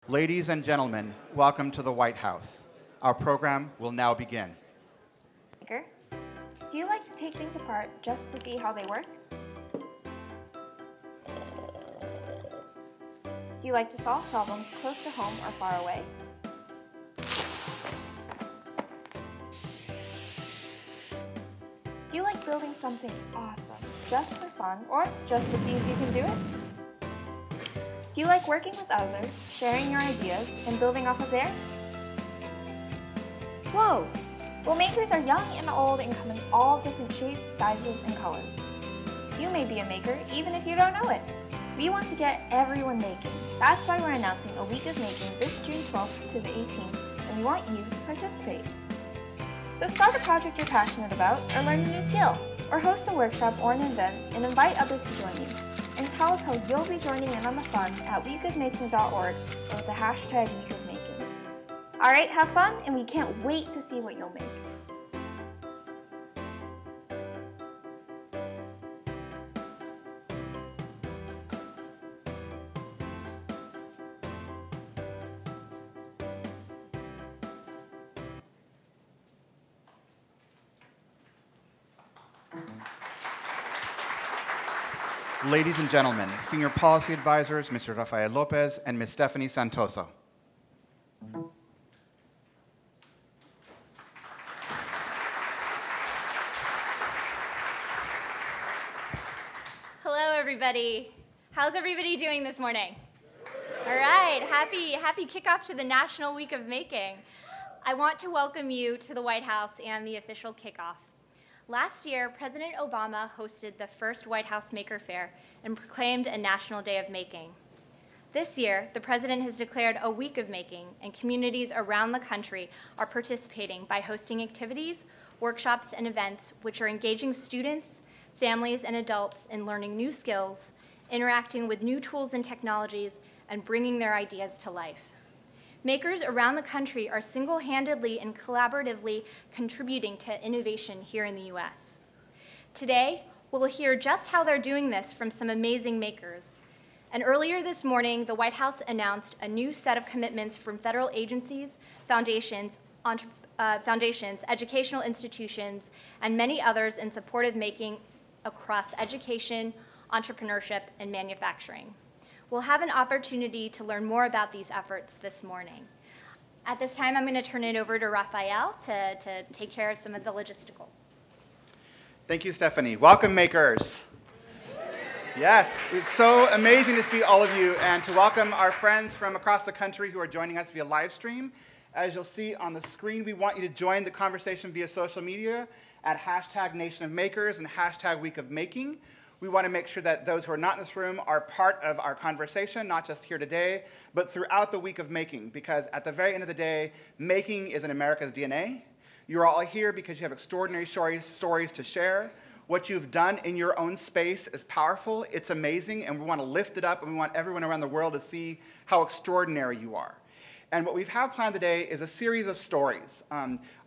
Ladies and gentlemen, welcome to the White House. Our program will now begin. Maker, do you like to take things apart just to see how they work? Do you like to solve problems close to home or far away? Do you like building something awesome just for fun or just to see if you can do it? Do you like working with others, sharing your ideas, and building off of theirs? Whoa! Well, makers are young and old and come in all different shapes, sizes, and colors. You may be a maker even if you don't know it. We want to get everyone making. That's why we're announcing a week of making this June 12th to the 18th, and we want you to participate. So start a project you're passionate about, or learn a new skill, or host a workshop or an event and invite others to join you. And tell us how you'll be joining in on the fun at weekofmaking.org or with the hashtag weekofmaking. Alright, have fun, and we can't wait to see what you'll make. Ladies and gentlemen, Senior Policy Advisors, Mr. Rafael Lopez and Ms. Stephanie Santoso. Hello, everybody. How's everybody doing this morning? All right, happy kickoff to the National Week of Making. I want to welcome you to the White House and the official kickoff. Last year, President Obama hosted the first White House Maker Fair and proclaimed a National Day of Making. This year, the President has declared a week of making, and communities around the country are participating by hosting activities, workshops, and events which are engaging students, families, and adults in learning new skills, interacting with new tools and technologies, and bringing their ideas to life. Makers around the country are single-handedly and collaboratively contributing to innovation here in the US. Today, we'll hear just how they're doing this from some amazing makers. And earlier this morning, the White House announced a new set of commitments from federal agencies, foundations, educational institutions, and many others in support of making across education, entrepreneurship, and manufacturing. We'll have an opportunity to learn more about these efforts this morning. At this time, I'm going to turn it over to Rafael to take care of some of the logisticals. Thank you, Stephanie. Welcome, makers. Yes, it's so amazing to see all of you and to welcome our friends from across the country who are joining us via live stream. As you'll see on the screen, we want you to join the conversation via social media at #NationOfMakers and #WeekOfMaking. We want to make sure that those who are not in this room are part of our conversation, not just here today, but throughout the week of making, because at the very end of the day, making is in America's DNA. You're all here because you have extraordinary stories to share. What you've done in your own space is powerful, it's amazing, and we want to lift it up, and we want everyone around the world to see how extraordinary you are. And what we have planned today is a series of stories.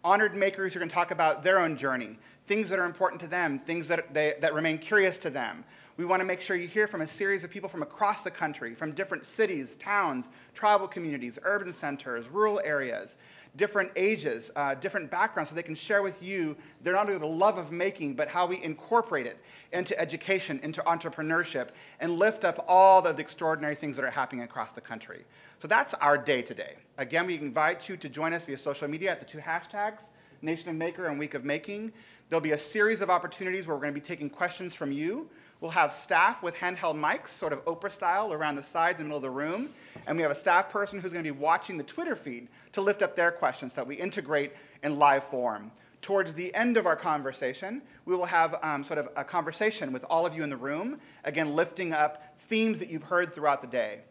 Honored makers who are going to talk about their own journey, things that are important to them, things that remain curious to them. We want to make sure you hear from a series of people from across the country, from different cities, towns, tribal communities, urban centers, rural areas, different ages, different backgrounds, so they can share with you their not only the love of making, but how we incorporate it into education, into entrepreneurship, and lift up all of the extraordinary things that are happening across the country. So that's our day today. Again, we invite you to join us via social media at the two hashtags, Nation of Maker and Week of Making. There'll be a series of opportunities where we're going to be taking questions from you. We'll have staff with handheld mics, sort of Oprah style, around the sides in the middle of the room. And we have a staff person who's going to be watching the Twitter feed to lift up their questions that we integrate in live form. Towards the end of our conversation, we will have sort of a conversation with all of you in the room, again, lifting up themes that you've heard throughout the day.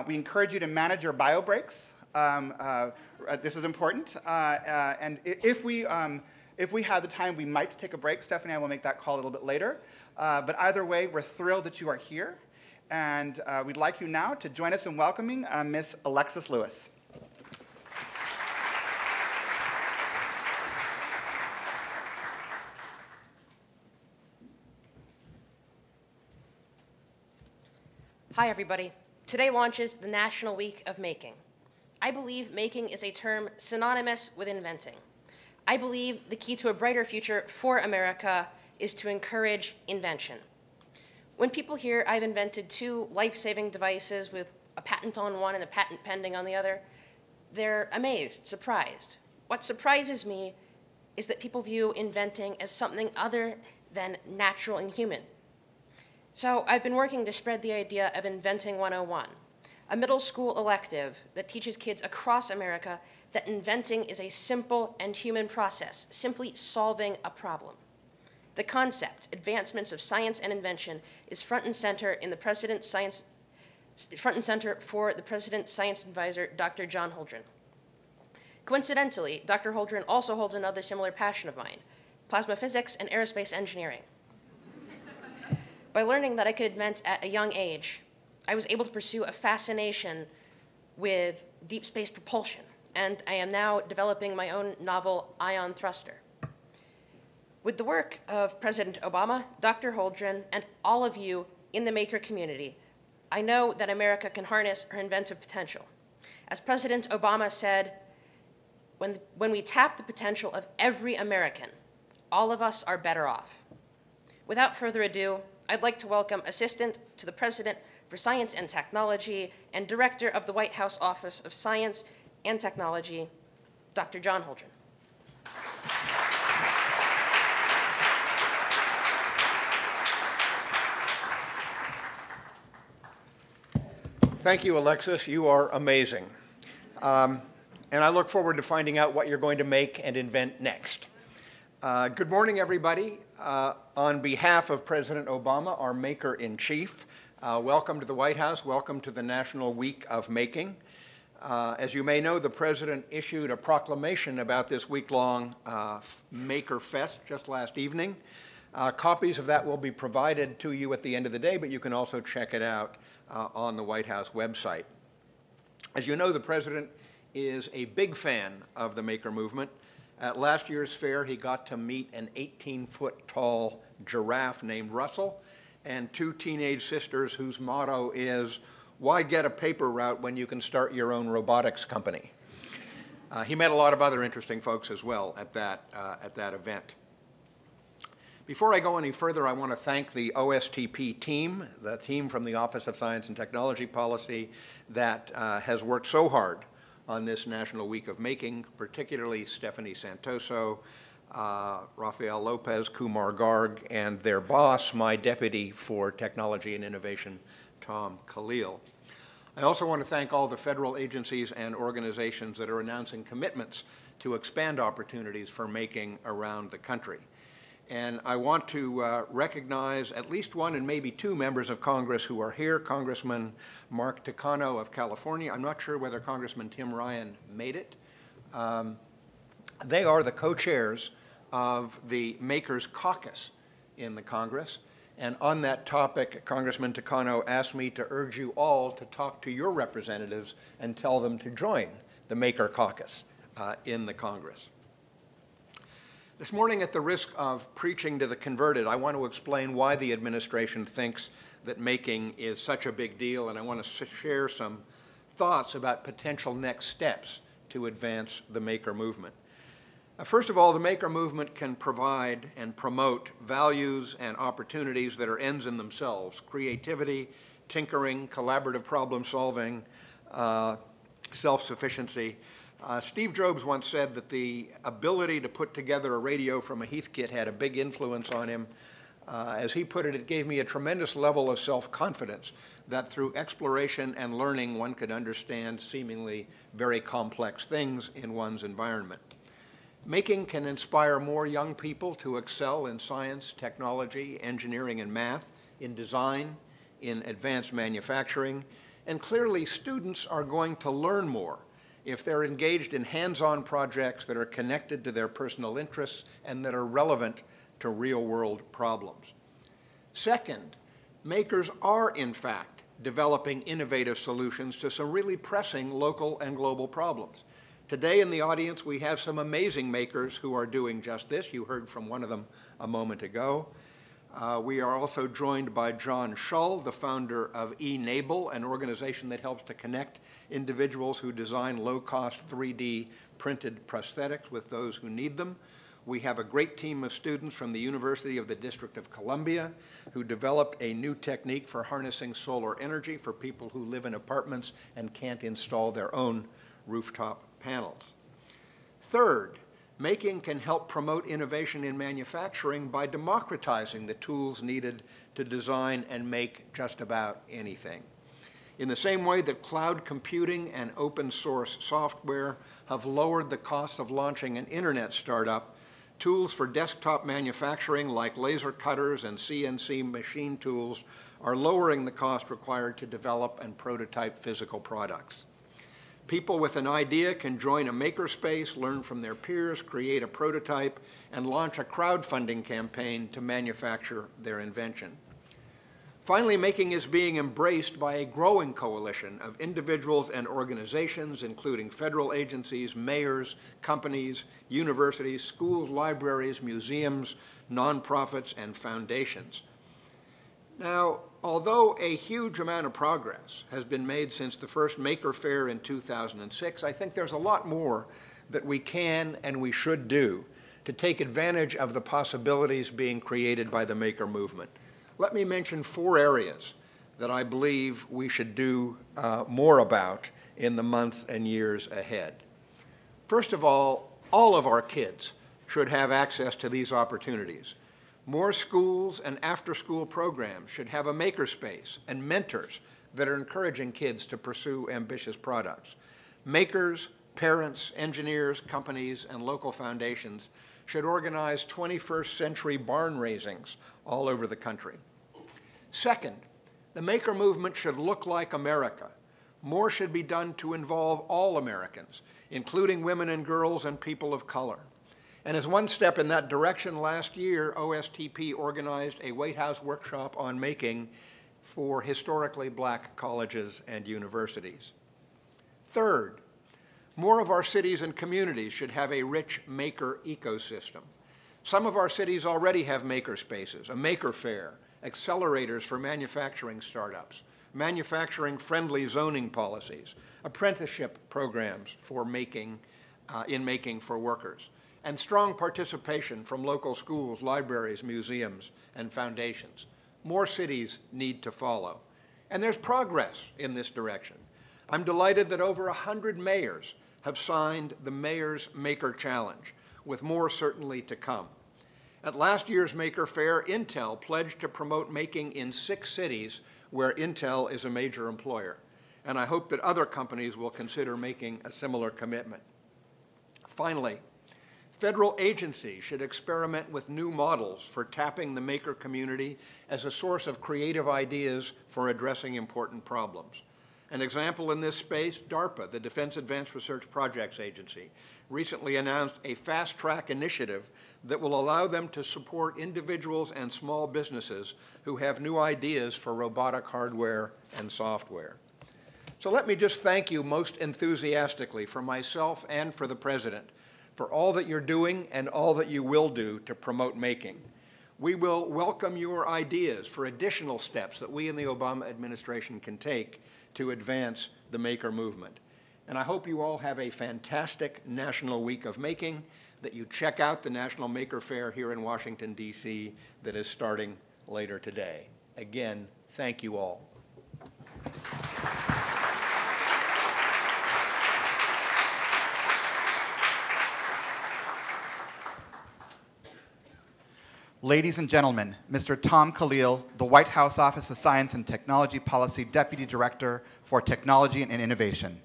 We encourage you to manage your bio breaks. This is important. And if we have the time, we might take a break. Stephanie and I will make that call a little bit later. But either way, we're thrilled that you are here. And we'd like you now to join us in welcoming Miss Alexis Lewis. Hi, everybody. Today launches the National Week of Making. I believe making is a term synonymous with inventing. I believe the key to a brighter future for America is to encourage invention. When people hear I've invented 2 life-saving devices with a patent on one and a patent pending on the other, they're amazed, surprised. What surprises me is that people view inventing as something other than natural and human. So I've been working to spread the idea of Inventing 101, a middle school elective that teaches kids across America that inventing is a simple and human process, simply solving a problem. The concept, advancements of science and invention, is front and center for the President's Science Advisor, Dr. John Holdren. Coincidentally, Dr. Holdren also holds another similar passion of mine, plasma physics and aerospace engineering. By learning that I could invent at a young age, I was able to pursue a fascination with deep space propulsion, and I am now developing my own novel ion thruster. With the work of President Obama, Dr. Holdren, and all of you in the maker community, I know that America can harness her inventive potential. As President Obama said, when we tap the potential of every American, all of us are better off. Without further ado, I'd like to welcome Assistant to the President for Science and Technology and Director of the White House Office of Science and Technology, Dr. John Holdren. Thank you, Alexis. You are amazing. And I look forward to finding out what you're going to make and invent next. Good morning, everybody. On behalf of President Obama, our Maker-in-Chief, welcome to the White House. Welcome to the National Week of Making. As you may know, the President issued a proclamation about this week-long Maker Fest just last evening. Copies of that will be provided to you at the end of the day, but you can also check it out on the White House website. As you know, the President is a big fan of the Maker movement. At last year's fair, he got to meet an 18-foot tall giraffe named Russell and 2 teenage sisters whose motto is, "Why get a paper route when you can start your own robotics company?" He met a lot of other interesting folks as well at that event. Before I go any further, I want to thank the OSTP team, the team from the Office of Science and Technology Policy that has worked so hard on this National Week of Making, particularly Stephanie Santoso, Rafael Lopez, Kumar Garg, and their boss, my deputy for technology and innovation, Tom Khalil. I also want to thank all the federal agencies and organizations that are announcing commitments to expand opportunities for making around the country. And I want to recognize at least 1 and maybe 2 members of Congress who are here. Congressman Mark Takano of California. I'm not sure whether Congressman Tim Ryan made it. They are the co-chairs of the Makers Caucus in the Congress. And on that topic, Congressman Takano asked me to urge you all to talk to your representatives and tell them to join the Maker Caucus in the Congress. This morning, at the risk of preaching to the converted, I want to explain why the administration thinks that making is such a big deal, and I want to share some thoughts about potential next steps to advance the maker movement. First of all, the maker movement can provide and promote values and opportunities that are ends in themselves: creativity, tinkering, collaborative problem solving, self-sufficiency. Steve Jobs once said that the ability to put together a radio from a Heathkit had a big influence on him. As he put it, it gave me a tremendous level of self-confidence that through exploration and learning one could understand seemingly very complex things in one's environment. Making can inspire more young people to excel in science, technology, engineering, and math, in design, in advanced manufacturing, and clearly students are going to learn more if they're engaged in hands-on projects that are connected to their personal interests and that are relevant to real-world problems. Second, makers are, in fact, developing innovative solutions to some really pressing local and global problems. Today in the audience, we have some amazing makers who are doing just this. You heard from one of them a moment ago. We are also joined by John Shull, the founder of eNable, an organization that helps to connect individuals who design low-cost 3D printed prosthetics with those who need them. We have a great team of students from the University of the District of Columbia who developed a new technique for harnessing solar energy for people who live in apartments and can't install their own rooftop panels. Third, making can help promote innovation in manufacturing by democratizing the tools needed to design and make just about anything. In the same way that cloud computing and open source software have lowered the cost of launching an internet startup, tools for desktop manufacturing like laser cutters and CNC machine tools are lowering the cost required to develop and prototype physical products. People with an idea can join a makerspace, learn from their peers, create a prototype, and launch a crowdfunding campaign to manufacture their invention. Finally, making is being embraced by a growing coalition of individuals and organizations, including federal agencies, mayors, companies, universities, schools, libraries, museums, nonprofits, and foundations. Now, although a huge amount of progress has been made since the first Maker Faire in 2006, I think there's a lot more that we can and we should do to take advantage of the possibilities being created by the Maker movement. Let me mention 4 areas that I believe we should do more about in the months and years ahead. First of all of our kids should have access to these opportunities. More schools and after-school programs should have a makerspace and mentors that are encouraging kids to pursue ambitious products. Makers, parents, engineers, companies, and local foundations should organize 21st century barn raisings all over the country. Second, the maker movement should look like America. More should be done to involve all Americans, including women and girls and people of color. And as one step in that direction, last year, OSTP organized a White House workshop on making for historically black colleges and universities. Third, more of our cities and communities should have a rich maker ecosystem. Some of our cities already have maker spaces, a Maker Faire, accelerators for manufacturing startups, manufacturing-friendly zoning policies, apprenticeship programs for making for workers, and strong participation from local schools, libraries, museums, and foundations. More cities need to follow. And there's progress in this direction. I'm delighted that over 100 mayors have signed the Mayor's Maker Challenge, with more certainly to come. At last year's Maker Faire, Intel pledged to promote making in 6 cities where Intel is a major employer. And I hope that other companies will consider making a similar commitment. Finally, federal agencies should experiment with new models for tapping the maker community as a source of creative ideas for addressing important problems. An example in this space, DARPA, the Defense Advanced Research Projects Agency, recently announced a fast-track initiative that will allow them to support individuals and small businesses who have new ideas for robotic hardware and software. So let me just thank you most enthusiastically for myself and for the President for all that you're doing and all that you will do to promote making. We will welcome your ideas for additional steps that we in the Obama administration can take to advance the maker movement. And I hope you all have a fantastic National Week of Making, that you check out the National Maker Faire here in Washington, D.C. that is starting later today. Again, thank you all. Ladies and gentlemen, Mr. Tom Khalil, the White House Office of Science and Technology Policy Deputy Director for Technology and Innovation.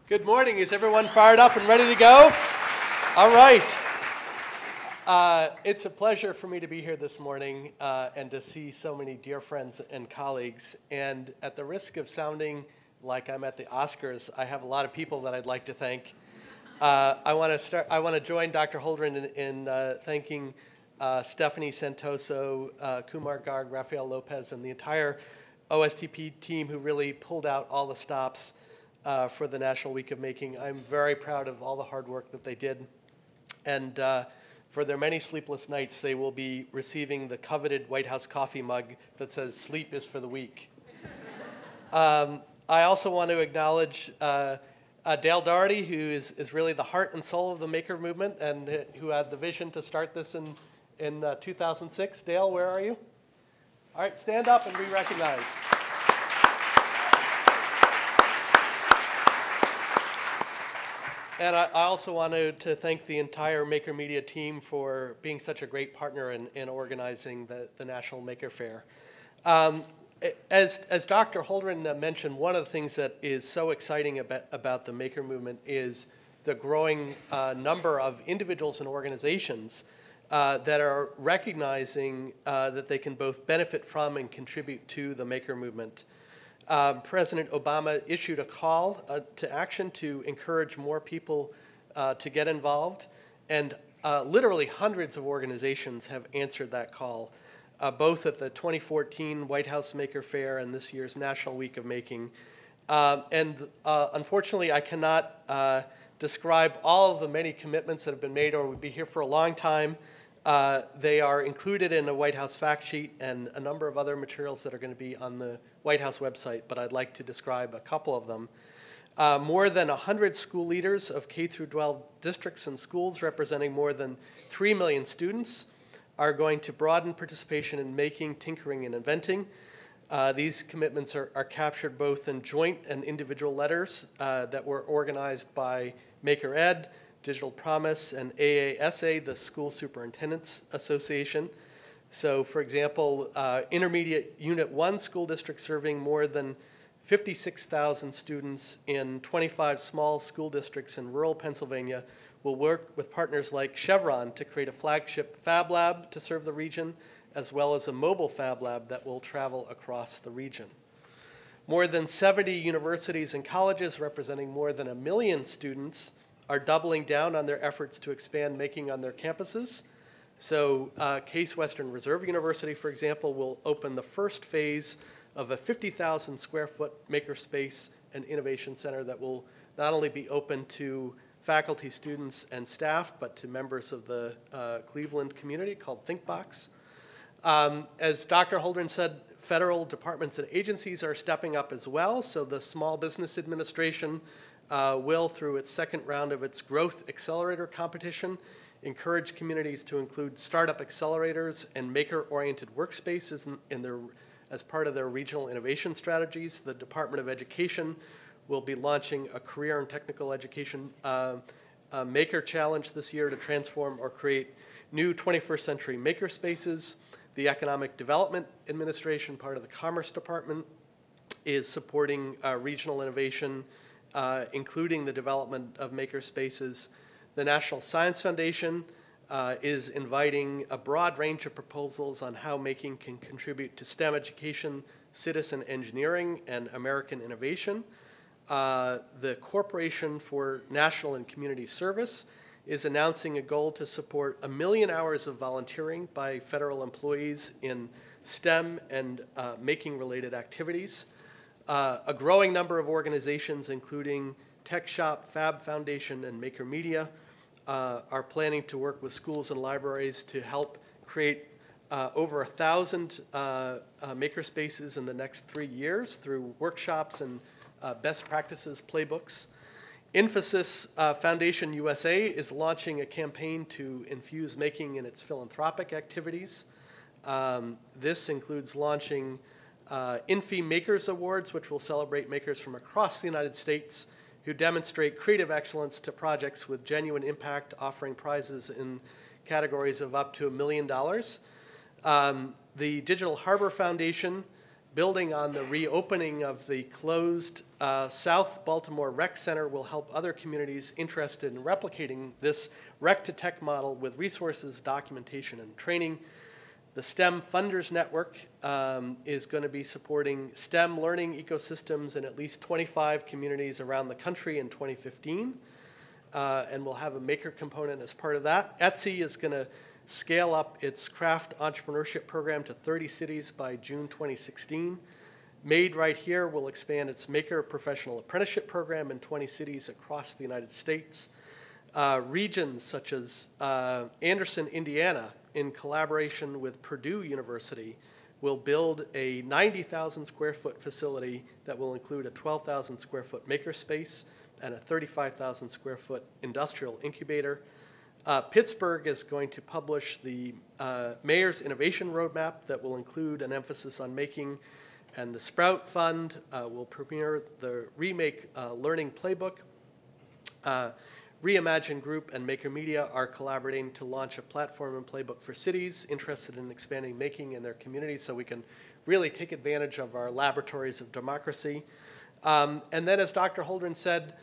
Good morning. Is everyone fired up and ready to go? All right. It's a pleasure for me to be here this morning and to see so many dear friends and colleagues. And at the risk of sounding like I'm at the Oscars, I have a lot of people that I'd like to thank. I want to join Dr. Holdren in thanking Stephanie Santoso, Kumar Garg, Rafael Lopez, and the entire OSTP team who really pulled out all the stops for the National Week of Making. I'm very proud of all the hard work that they did. And For their many sleepless nights, they will be receiving the coveted White House coffee mug that says, "Sleep is for the weak." I also want to acknowledge Dale Doherty, who is really the heart and soul of the maker movement and who had the vision to start this in 2006. Dale, where are you? All right, stand up and be recognized. And I also wanted to thank the entire Maker Media team for being such a great partner in organizing the National Maker Fair. As Dr. Holdren mentioned, one of the things that is so exciting about the Maker movement is the growing number of individuals and organizations that are recognizing that they can both benefit from and contribute to the Maker movement. President Obama issued a call to action to encourage more people to get involved, and literally hundreds of organizations have answered that call, both at the 2014 White House Maker Fair and this year's National Week of Making. Unfortunately, I cannot describe all of the many commitments that have been made, or we'd be here for a long time. They are included in a White House fact sheet and a number of other materials that are going to be on the White House website, but I'd like to describe a couple of them. More than 100 school leaders of K-12 districts and schools representing more than 3 million students are going to broaden participation in making, tinkering, and inventing. These commitments are captured both in joint and individual letters that were organized by Maker Ed, Digital Promise, and AASA, the School Superintendents Association. So, for example, Intermediate Unit 1 school district serving more than 56,000 students in 25 small school districts in rural Pennsylvania will work with partners like Chevron to create a flagship Fab Lab to serve the region, as well as a mobile Fab Lab that will travel across the region. More than 70 universities and colleges representing more than 1 million students are doubling down on their efforts to expand making on their campuses. So Case Western Reserve University, for example, will open the first phase of a 50,000 square foot makerspace and innovation center that will not only be open to faculty, students, and staff, but to members of the Cleveland community called ThinkBox. As Dr. Holdren said, federal departments and agencies are stepping up as well. So the Small Business Administration will, through its second round of its Growth Accelerator competition, encourage communities to include startup accelerators and maker-oriented workspaces as part of their regional innovation strategies. The Department of Education will be launching a career and technical education maker challenge this year to transform or create new 21st century maker spaces. The Economic Development Administration, part of the Commerce Department, is supporting regional innovation, including the development of maker spaces. The National Science Foundation is inviting a broad range of proposals on how making can contribute to STEM education, citizen engineering, and American innovation. The Corporation for National and Community Service is announcing a goal to support 1 million hours of volunteering by federal employees in STEM and making-related activities. A growing number of organizations, including Tech Shop, Fab Foundation, and Maker Media, are planning to work with schools and libraries to help create over 1,000 maker spaces in the next 3 years through workshops and best practices playbooks. Infosys Foundation USA is launching a campaign to infuse making in its philanthropic activities. This includes launching Infi Makers Awards, which will celebrate makers from across the United States who demonstrate creative excellence to projects with genuine impact, offering prizes in categories of up to $1 million. The Digital Harbor Foundation, building on the reopening of the closed South Baltimore Rec Center, will help other communities interested in replicating this rec-to-tech model with resources, documentation, and training. The STEM Funders Network is going to be supporting STEM learning ecosystems in at least 25 communities around the country in 2015, and we'll have a maker component as part of that. Etsy is going to scale up its craft entrepreneurship program to 30 cities by June 2016. Made Right Here will expand its maker professional apprenticeship program in 20 cities across the United States. Regions such as Anderson, Indiana, in collaboration with Purdue University, will build a 90,000 square foot facility that will include a 12,000 square foot makerspace and a 35,000 square foot industrial incubator. Pittsburgh is going to publish the Mayor's Innovation Roadmap that will include an emphasis on making, and the Sprout Fund will premiere the Remake Learning Playbook. Reimagine Group and Maker Media are collaborating to launch a platform and playbook for cities interested in expanding making in their communities so we can really take advantage of our laboratories of democracy. And then, as Dr. Holdren said,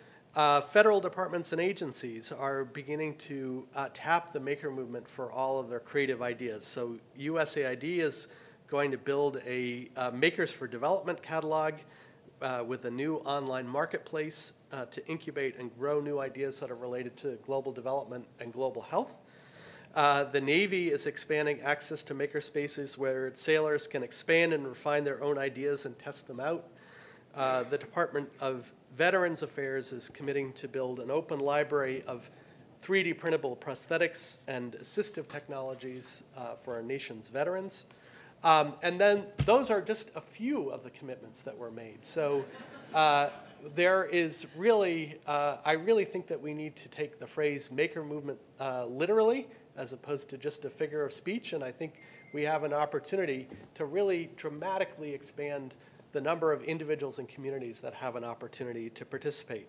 federal departments and agencies are beginning to tap the maker movement for all of their creative ideas. So USAID is going to build a Makers for Development catalog with a new online marketplace to incubate and grow new ideas that are related to global development and global health. The Navy is expanding access to makerspaces where sailors can expand and refine their own ideas and test them out. The Department of Veterans Affairs is committing to build an open library of 3D printable prosthetics and assistive technologies for our nation's veterans. And then those are just a few of the commitments that were made. So there is really, I really think that we need to take the phrase maker movement literally as opposed to just a figure of speech. And I think we have an opportunity to really dramatically expand the number of individuals and communities that have an opportunity to participate.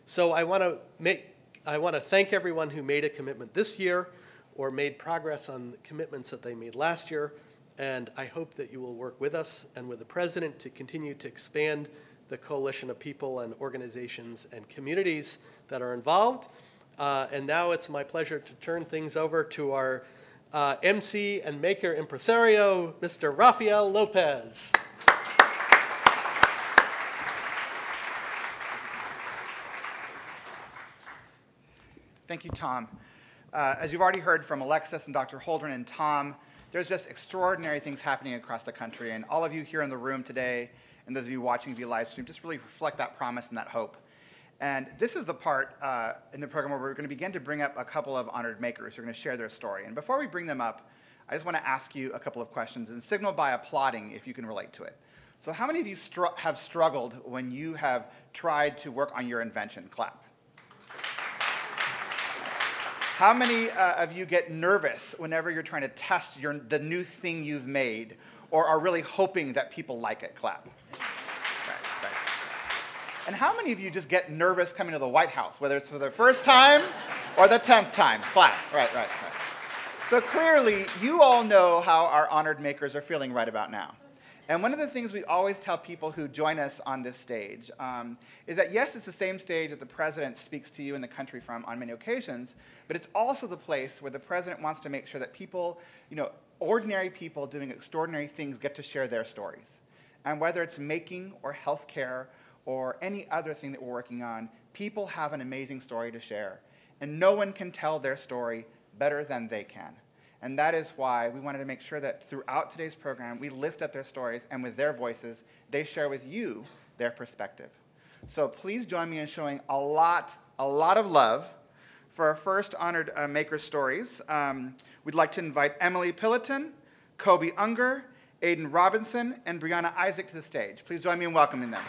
So I want to thank everyone who made a commitment this year or made progress on the commitments that they made last year. And I hope that you will work with us and with the President to continue to expand the coalition of people and organizations and communities that are involved. And now it's my pleasure to turn things over to our MC and maker impresario, Mr. Rafael Lopez. Thank you, Tom. As you've already heard from Alexis and Dr. Holdren and Tom, there's just extraordinary things happening across the country, and all of you here in the room today, and those of you watching via live stream, just really reflect that promise and that hope. And this is the part in the program where we're going to begin to bring up a couple of honored makers who are going to share their story. And before we bring them up, I just want to ask you a couple of questions and signal by applauding if you can relate to it. So how many of you have struggled when you have tried to work on your invention? Clap. How many of you get nervous whenever you're trying to test the new thing you've made or are really hoping that people like it? Clap. Right. And how many of you just get nervous coming to the White House, whether it's for the first time or the 10th time? Clap. Right. So clearly, you all know how our honored makers are feeling right about now. And one of the things we always tell people who join us on this stage is that, yes, it's the same stage that the President speaks to you in the country from on many occasions, but it's also the place where the President wants to make sure that people, ordinary people doing extraordinary things get to share their stories. And whether it's making or healthcare or any other thing that we're working on, people have an amazing story to share. And no one can tell their story better than they can. And that is why we wanted to make sure that throughout today's program, we lift up their stories, and with their voices, they share with you their perspective. So please join me in showing a lot of love for our first honored maker stories. We'd like to invite Emily Pillaton, Kobe Unger, Aiden Robinson, and Brianna Isaac to the stage. Please join me in welcoming them.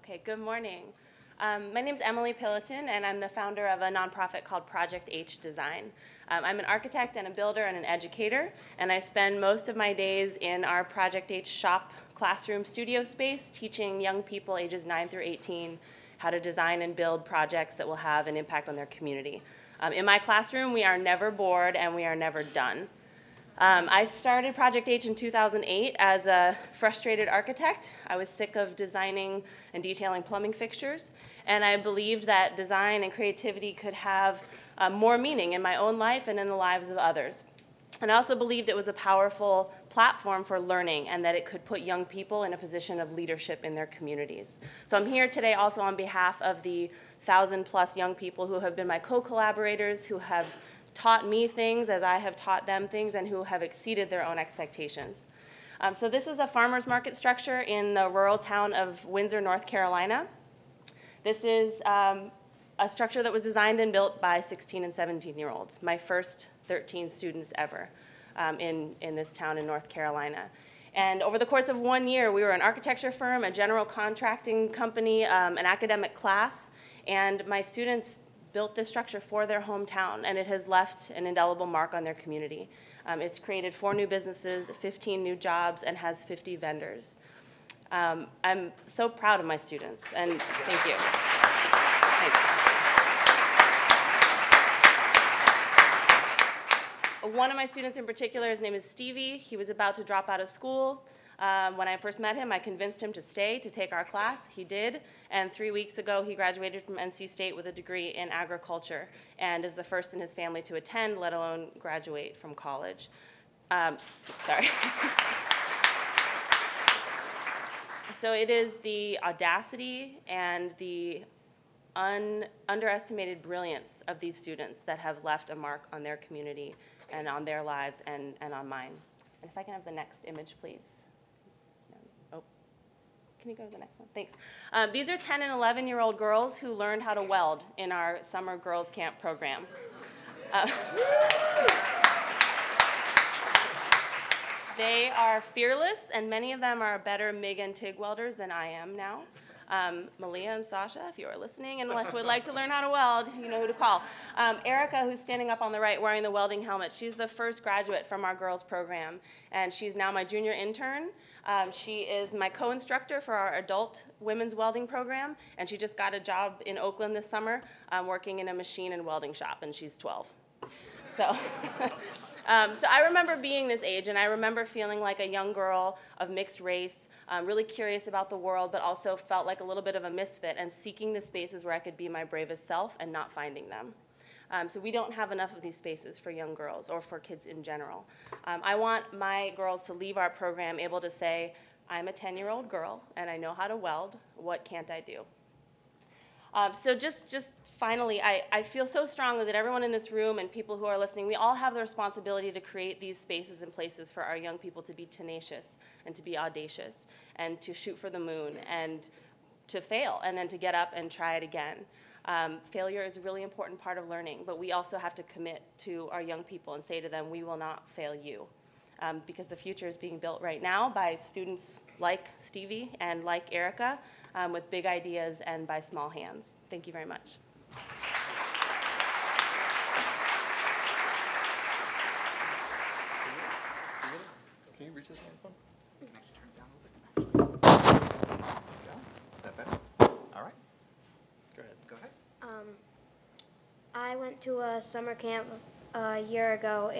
Okay, good morning. My name is Emily Pillaton, and I'm the founder of a nonprofit called Project H Design. I'm an architect and a builder and an educator, and I spend most of my days in our Project H shop classroom studio space teaching young people ages 9 through 18 how to design and build projects that will have an impact on their community. In my classroom, we are never bored and we are never done. I started Project H in 2008 as a frustrated architect. I was sick of designing and detailing plumbing fixtures, and I believed that design and creativity could have more meaning in my own life and in the lives of others. And I also believed it was a powerful platform for learning and that it could put young people in a position of leadership in their communities. So I'm here today also on behalf of the 1,000+ young people who have been my co-collaborators, who have taught me things as I have taught them things, and who have exceeded their own expectations. So this is a farmer's market structure in the rural town of Windsor, North Carolina. This is a structure that was designed and built by 16 and 17-year-olds, my first 13 students ever in this town in North Carolina. And over the course of 1 year, we were an architecture firm, a general contracting company, an academic class, and my students built this structure for their hometown, and it has left an indelible mark on their community. It's created 4 new businesses, 15 new jobs, and has 50 vendors. I'm so proud of my students, and thank you. Thanks. One of my students in particular, his name is Stevie. He was about to drop out of school. When I first met him, I convinced him to stay to take our class. He did, and 3 weeks ago, he graduated from NC State with a degree in agriculture and is the first in his family to attend, let alone graduate from college. Sorry. So it is the audacity and the underestimated brilliance of these students that have left a mark on their community and on their lives and on mine. And if I can have the next image, please. Oh, can you go to the next one? Thanks. These are 10 and 11-year-old girls who learned how to weld in our summer girls camp program. They are fearless, and many of them are better MIG and TIG welders than I am now. Malia and Sasha, if you are listening and would like to learn how to weld, you know who to call. Erica, who's standing up on the right wearing the welding helmet, she's the first graduate from our girls program, and she's now my junior intern. She is my co-instructor for our adult women's welding program, and she just got a job in Oakland this summer working in a machine and welding shop, and she's 12. So. So I remember being this age, and I remember feeling like a young girl of mixed race, really curious about the world, but also felt like a little bit of a misfit and seeking the spaces where I could be my bravest self and not finding them. So we don't have enough of these spaces for young girls or for kids in general. I want my girls to leave our program able to say, I'm a 10-year-old girl, and I know how to weld. What can't I do? So just finally, I feel so strongly that everyone in this room and people who are listening, we all have the responsibility to create these spaces and places for our young people to be tenacious and to be audacious and to shoot for the moon and to fail and then to get up and try it again. Failure is a really important part of learning, but we also have to commit to our young people and say to them, we will not fail you. Because the future is being built right now by students like Stevie and like Erica with big ideas and by small hands. Thank you very much. Can you reach this microphone? Is that better? All right. Go ahead. Go ahead. I went to a summer camp a year ago,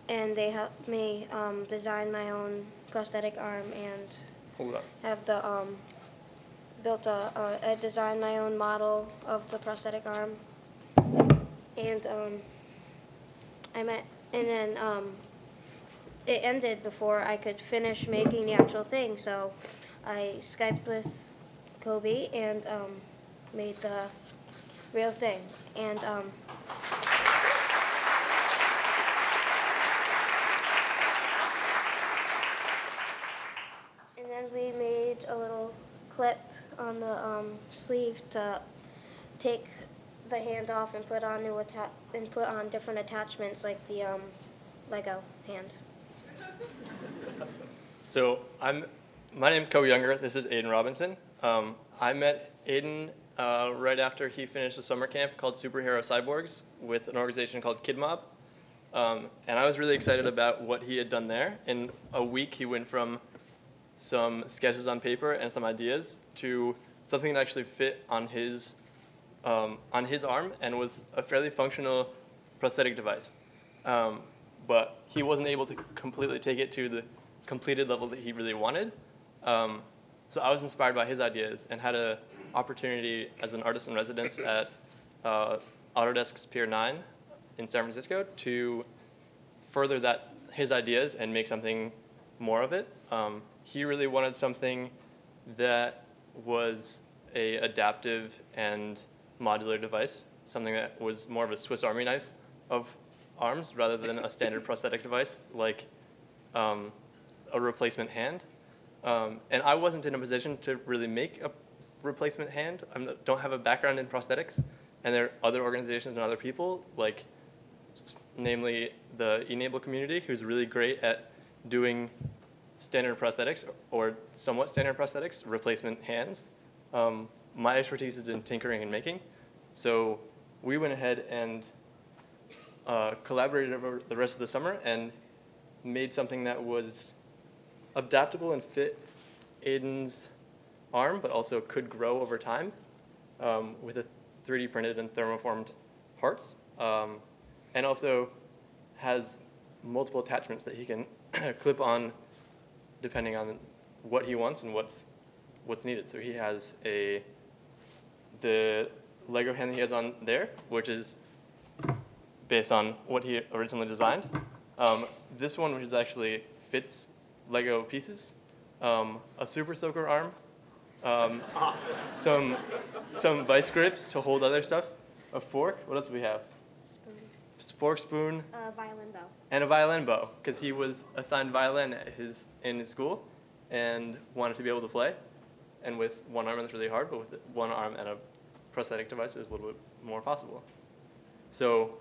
and they helped me design my own prosthetic arm and Hold on. have the I designed my own model of the prosthetic arm, and it ended before I could finish making the actual thing. So I Skyped with Kobe and made the real thing, and then we made a little clip on the sleeve to take the hand off and put on different attachments like the Lego hand. So my name's Kobe Younger. This is Aiden Robinson. I met Aiden right after he finished a summer camp called Superhero Cyborgs with an organization called Kid Mob. And I was really excited about what he had done there. In a week, he went from some sketches on paper and some ideas to something that actually fit on his arm and was a fairly functional prosthetic device. but he wasn't able to completely take it to the completed level that he really wanted. So I was inspired by his ideas and had an opportunity as an artist in residence at Autodesk's Pier 9 in San Francisco to further his ideas and make something more of it. He really wanted something that was a adaptive and modular device, something that was more of a Swiss Army knife of arms rather than a standard prosthetic device like a replacement hand. And I wasn't in a position to really make a replacement hand. I don't have a background in prosthetics, and there are other organizations and other people, like namely the Enable community, who's really great at doing standard prosthetics or somewhat standard prosthetics, replacement hands. My expertise is in tinkering and making, so we went ahead and collaborated over the rest of the summer and made something that was adaptable and fit Aiden's arm, but also could grow over time with a 3D printed and thermoformed parts, and also has multiple attachments that he can clip on depending on what he wants and what's needed. So he has the Lego hand that he has on there, which is based on what he originally designed. This one, which is actually fits Lego pieces, a Super Soaker arm, awesome. some vice grips to hold other stuff, a fork. What else do we have? Fork, spoon. Violin bow. And a violin bow, because he was assigned violin in his school and wanted to be able to play. And with one arm, that's really hard, but with one arm and a prosthetic device, it was a little bit more possible. So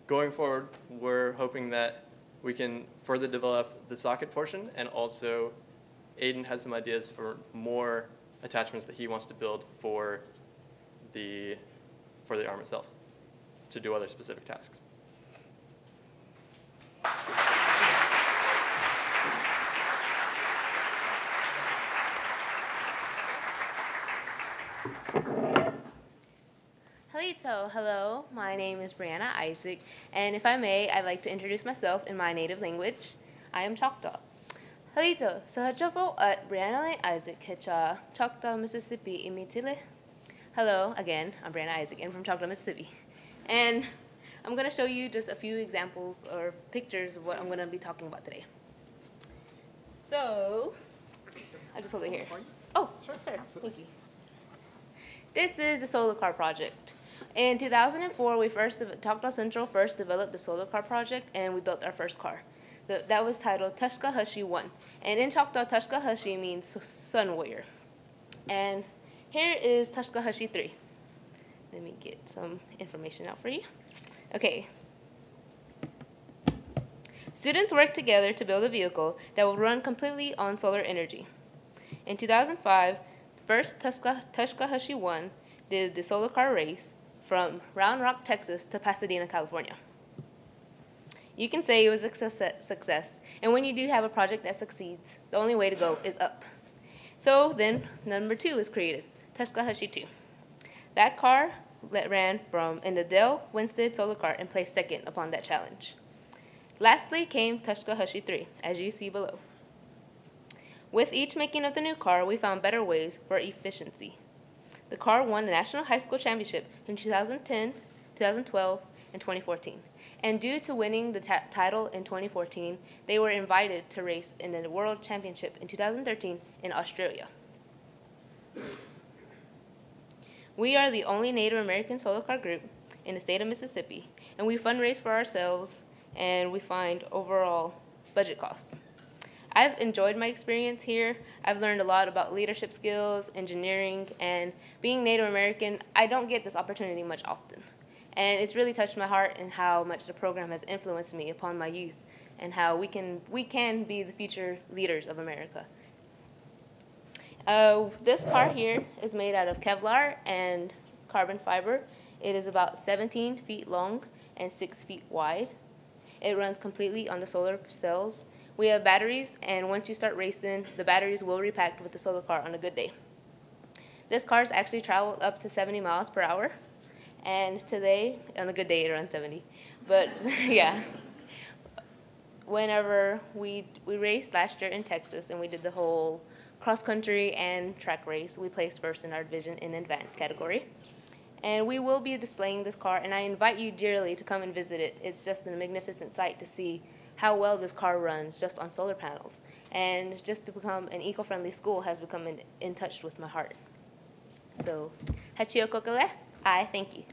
going forward, we're hoping that we can further develop the socket portion, and also Aiden has some ideas for more attachments that he wants to build for the arm itself to do other specific tasks. Hello, my name is Brianna Isaac, and if I may, I'd like to introduce myself in my native language. I am Choctaw. Halito, so hachafo at Brianna Isaac, hecha Choctaw, Mississippi, imitile. Hello, again, I'm Brianna Isaac, and from Choctaw, Mississippi. And I'm going to show you just a few examples or pictures of what I'm going to be talking about today. So, I'll just hold it here. Oh, sure, thank you. This is the solar car project. In 2004, Choctaw Central first developed the solar car project, and we built our first car. That was titled Tushkahushi 1. And in Choctaw, Tushkahushi means sun warrior. And here is Tushkahushi 3. Let me get some information out for you. Okay. Students worked together to build a vehicle that will run completely on solar energy. In 2005, first Tushkahushi 1 did the solar car race from Round Rock, Texas to Pasadena, California. You can say it was a success, and when you do have a project that succeeds, the only way to go is up. So then number 2 is created, Tushkahushi 2. That car ran in the Dell Winstead solar car and placed second upon that challenge. Lastly came Tushkahushi 3, as you see below. With each making of the new car, we found better ways for efficiency. The car won the National High School Championship in 2010, 2012, and 2014. And due to winning the title in 2014, they were invited to race in the World Championship in 2013 in Australia. We are the only Native American solar car group in the state of Mississippi, and we fundraise for ourselves, and we find overall budget costs. I've enjoyed my experience here. I've learned a lot about leadership skills, engineering, and being Native American, I don't get this opportunity much often. And it's really touched my heart and how much the program has influenced me upon my youth and how we can be the future leaders of America. This car here is made out of Kevlar and carbon fiber. It is about 17 feet long and 6 feet wide. It runs completely on the solar cells. We have batteries, and once you start racing, the batteries will repack with the solar car on a good day. This car's actually traveled up to 70 miles per hour, And today, on a good day, it runs 70. But yeah, whenever we raced last year in Texas, and we did the whole cross-country and track race, we placed first in our division in advanced category. And we will be displaying this car, and I invite you dearly to come and visit it. It's just a magnificent sight to see how well this car runs just on solar panels. And just to become an eco-friendly school has become in touch with my heart. So, Hachio Kokole, I thank you.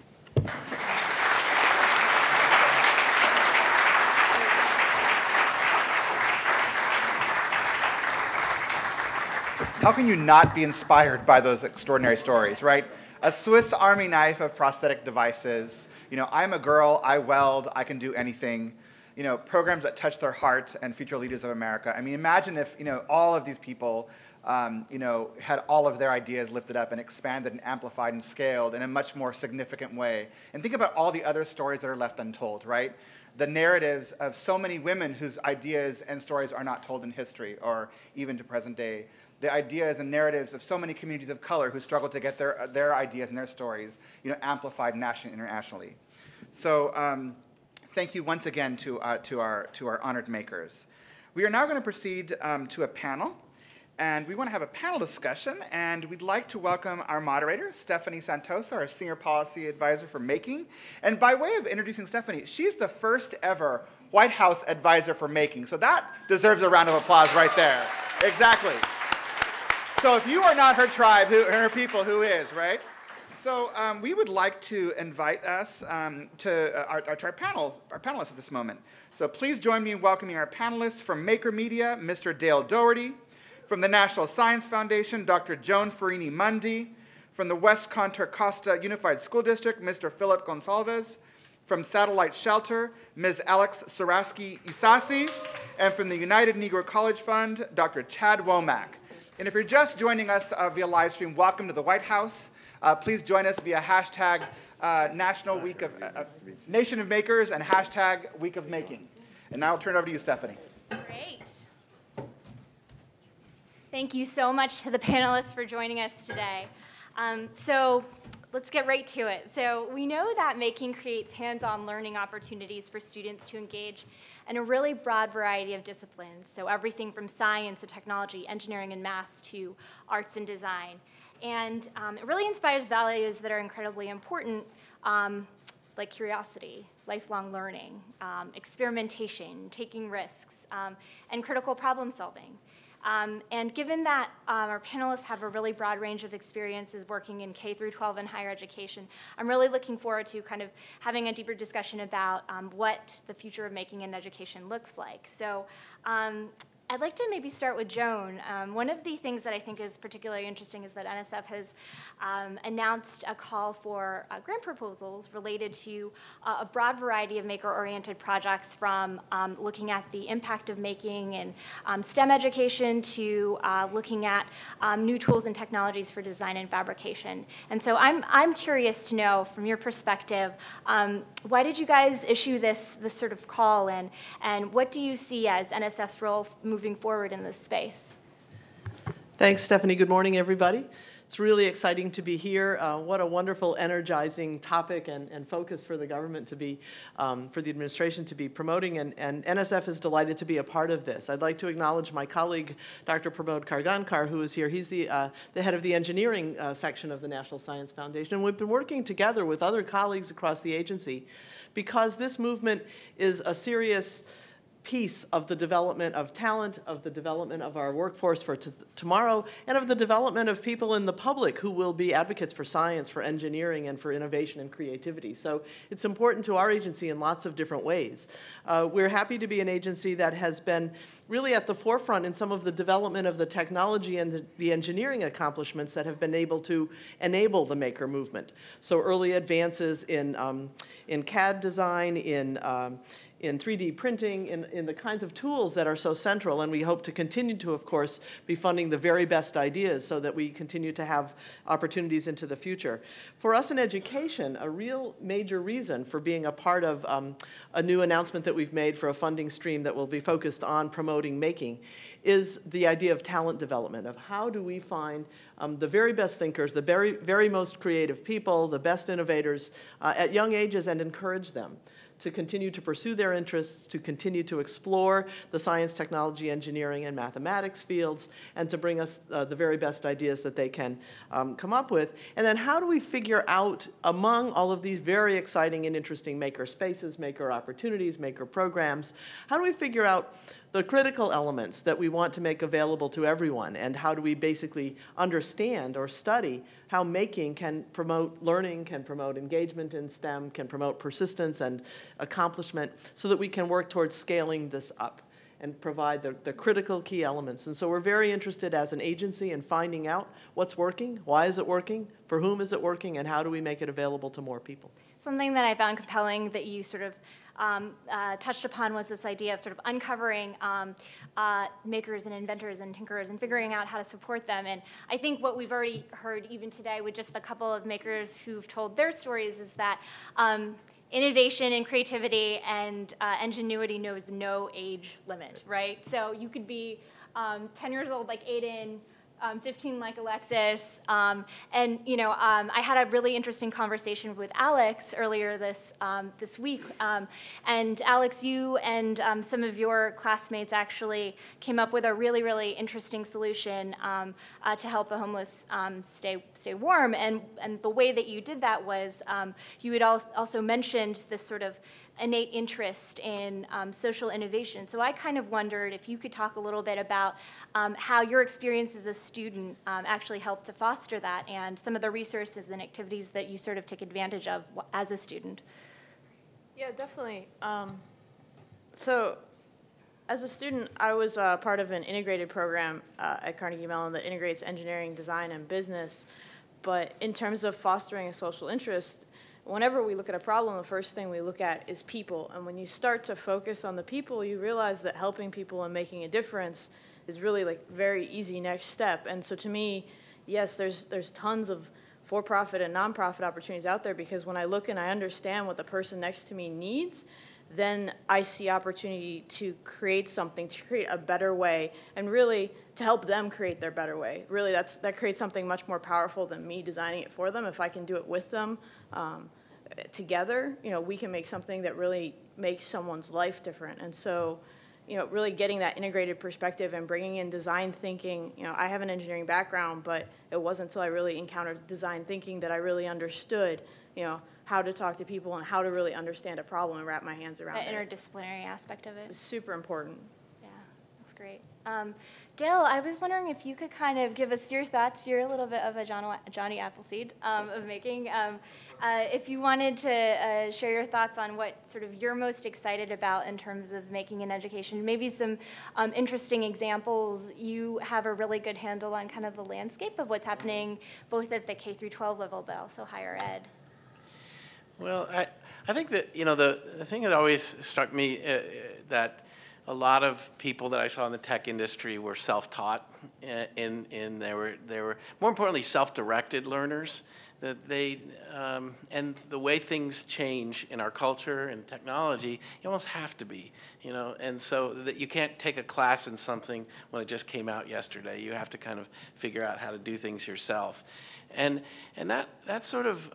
How can you not be inspired by those extraordinary stories, right? A Swiss Army knife of prosthetic devices. You know, I'm a girl, I weld, I can do anything. You know, programs that touch their heart and future leaders of America. I mean, imagine if, you know, all of these people, you know, had all of their ideas lifted up and expanded and amplified and scaled in a much more significant way. And think about all the other stories that are left untold, right? The narratives of so many women whose ideas and stories are not told in history or even to present day. The ideas and narratives of so many communities of color who struggle to get their ideas and their stories, you know, amplified nationally and internationally. So thank you once again to our honored makers. We are now going to proceed to a panel, and we want to have a panel discussion, and we'd like to welcome our moderator, Stephanie Santosa, our Senior Policy Advisor for Making. And by way of introducing Stephanie, she's the first ever White House Advisor for Making, so that deserves a round of applause right there. Exactly. So if you are not her tribe, her people, who is, right? So we would like to invite us to our panelists at this moment. So please join me in welcoming our panelists from Maker Media, Mr. Dale Doherty, from the National Science Foundation, Dr. Joan Farini Mundi, from the West Contra Costa Unified School District, Mr. Philip Gonsalves, from Satellite Shelter, Ms. Alex Saraski Isasi, and from the United Negro College Fund, Dr. Chad Womack. And if you're just joining us via live stream, welcome to the White House. Please join us via hashtag National Week of Nation of Makers and hashtag Week of Making. And now I'll turn it over to you, Stephanie. Great. Thank you so much to the panelists for joining us today. So let's get right to it. So we know that making creates hands-on learning opportunities for students to engage in a really broad variety of disciplines. So everything from science to technology, engineering and math to arts and design. And it really inspires values that are incredibly important, like curiosity, lifelong learning, experimentation, taking risks, and critical problem solving. And given that our panelists have a really broad range of experiences working in K through 12 and higher education, I'm really looking forward to kind of having a deeper discussion about what the future of making in education looks like. So I'd like to maybe start with Joan. One of the things that I think is particularly interesting is that NSF has announced a call for grant proposals related to a broad variety of maker-oriented projects, from looking at the impact of making and STEM education to looking at new tools and technologies for design and fabrication. And so I'm curious to know, from your perspective, why did you guys issue this sort of call, and what do you see as NSF's role moving forward in this space? Thanks, Stephanie. Good morning, everybody. It's really exciting to be here. What a wonderful, energizing topic and focus for the government to be, for the administration to be promoting, and NSF is delighted to be a part of this. I'd like to acknowledge my colleague, Dr. Pramod Kargankar, who is here. He's the head of the engineering section of the National Science Foundation, and we've been working together with other colleagues across the agency because this movement is a serious piece of the development of talent, of the development of our workforce for tomorrow, and of the development of people in the public who will be advocates for science, for engineering, and for innovation and creativity. So it's important to our agency in lots of different ways. We're happy to be an agency that has been really at the forefront in some of the development of the technology and the engineering accomplishments that have been able to enable the maker movement. So early advances in CAD design, in 3D printing, in the kinds of tools that are so central. And we hope to continue to, of course, be funding the very best ideas so that we continue to have opportunities into the future. For us in education, a real major reason for being a part of a new announcement that we've made for a funding stream that will be focused on promoting making is the idea of talent development, of how do we find the very best thinkers, the very most creative people, the best innovators at young ages, and encourage them to continue to pursue their interests, to continue to explore the science, technology, engineering, and mathematics fields, and to bring us the very best ideas that they can come up with. And then how do we figure out, among all of these very exciting and interesting maker spaces, maker opportunities, maker programs, how do we figure out the critical elements that we want to make available to everyone, and how do we basically understand or study how making can promote learning, can promote engagement in STEM, can promote persistence and accomplishment, so that we can work towards scaling this up and provide the critical key elements. And so we're very interested as an agency in finding out what's working, why is it working, for whom is it working, and how do we make it available to more people. Something that I found compelling that you sort of touched upon was this idea of sort of uncovering makers and inventors and tinkerers and figuring out how to support them. And I think what we've already heard even today with just a couple of makers who've told their stories is that innovation and creativity and ingenuity knows no age limit, right? So you could be 10 years old like Aiden, 15 like Alexis, and I had a really interesting conversation with Alex earlier this week, and Alex, you and some of your classmates actually came up with a really, really interesting solution to help the homeless stay warm, and the way that you did that was you had also mentioned this sort of innate interest in social innovation. So I kind of wondered if you could talk a little bit about how your experience as a student actually helped to foster that, and some of the resources and activities that you sort of took advantage of as a student. Yeah, definitely. So as a student, I was part of an integrated program at Carnegie Mellon that integrates engineering, design, and business. But in terms of fostering a social interest, whenever we look at a problem, the first thing we look at is people. And when you start to focus on the people, you realize that helping people and making a difference is really like very easy next step. And so to me, yes, there's tons of for-profit and nonprofit opportunities out there, because when I look and I understand what the person next to me needs, then I see opportunity to create something, to create a better way, and really to help them create their better way. Really, that creates something much more powerful than me designing it for them. If I can do it with them together, we can make something that really makes someone's life different. And so, really getting that integrated perspective and bringing in design thinking. I have an engineering background, but it wasn't until I really encountered design thinking that I really understood, how to talk to people and how to really understand a problem and wrap my hands around it. That interdisciplinary aspect of it. It's super important. Yeah, that's great. Dale, I was wondering if you could kind of give us your thoughts. You're a little bit of a Johnny Appleseed of making. If you wanted to share your thoughts on what sort of you're most excited about in terms of making an education, maybe some interesting examples. You have a really good handle on kind of the landscape of what's happening both at the K through 12 level, but also higher ed. Well, I think that, the thing that always struck me that a lot of people that I saw in the tech industry were self-taught, and they were more importantly self-directed learners. That they and the way things change in our culture and technology, you almost have to be, and so that you can't take a class in something when it just came out yesterday. You have to kind of figure out how to do things yourself. And that sort of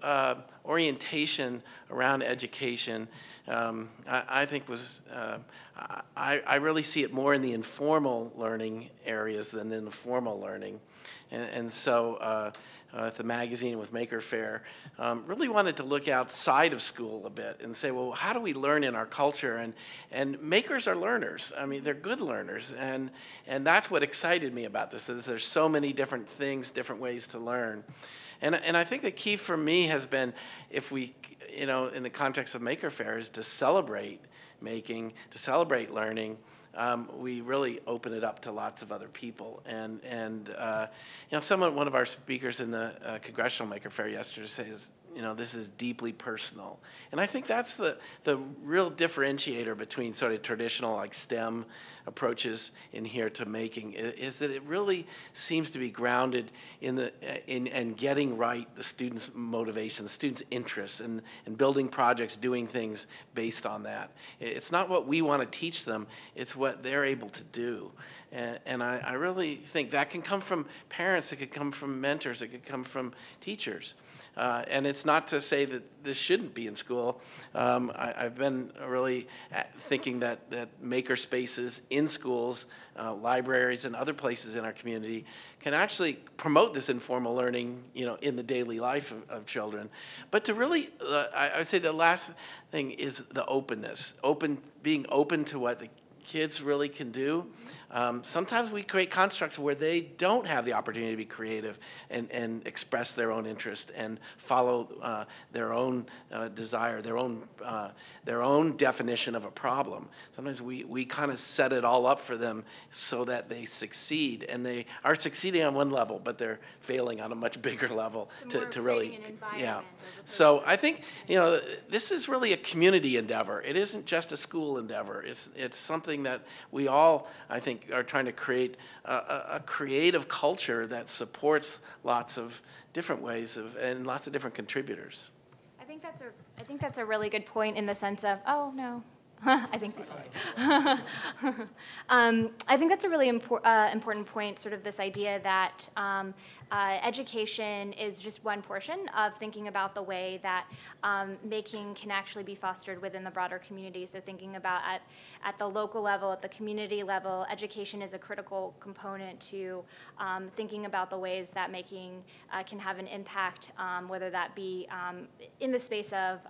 orientation around education, I think was, I really see it more in the informal learning areas than in the formal learning. And so at the magazine with Maker Faire, really wanted to look outside of school a bit and say, well, how do we learn in our culture? And makers are learners. I mean, they're good learners. And that's what excited me about this, is there's so many different things, different ways to learn. And I think the key for me has been, if we, in the context of Maker Faire, is to celebrate making, to celebrate learning. We really open it up to lots of other people. And one of our speakers in the Congressional Maker Faire yesterday says, this is deeply personal. And I think that's the real differentiator between sort of traditional like STEM approaches in here to making, is that it really seems to be grounded in getting right the students' motivation, the students' interests, and building projects, doing things based on that. It's not what we want to teach them, it's what they're able to do. And I really think that can come from parents, it could come from mentors, it could come from teachers. And it's not to say that this shouldn't be in school. I've been really thinking that maker spaces in schools, libraries, and other places in our community can actually promote this informal learning, in the daily life of children. But to really, I would say the last thing is the openness, being open to what the kids really can do. Sometimes we create constructs where they don't have the opportunity to be creative and express their own interest and follow their own desire, their own definition of a problem. Sometimes we kind of set it all up for them so that they succeed, and they are succeeding on one level, but they're failing on a much bigger level to really, yeah. So I think, this is really a community endeavor. It isn't just a school endeavor. It's something that we all, I think, are trying to create a creative culture that supports lots of different ways and lots of different contributors. I think that's a really good point in the sense of, oh no. I think that's a really important point, sort of this idea that education is just one portion of thinking about the way that making can actually be fostered within the broader community. So thinking about at the local level, at the community level, education is a critical component to thinking about the ways that making can have an impact, whether that be in the space of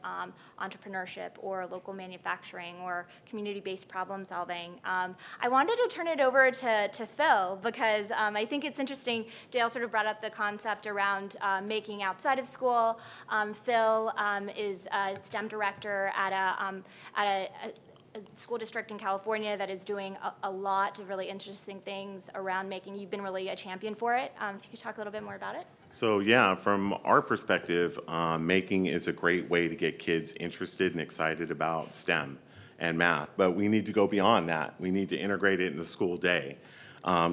entrepreneurship or local manufacturing or community-based problem solving. I wanted to turn it over to Phil because I think it's interesting. Dale sort of brought up the concept around making outside of school. Phil is a STEM director at a school district in California that is doing a lot of really interesting things around making. You've been really a champion for it. If you could talk a little bit more about it. So yeah, from our perspective, making is a great way to get kids interested and excited about STEM and math, but we need to go beyond that. We need to integrate it in the school day.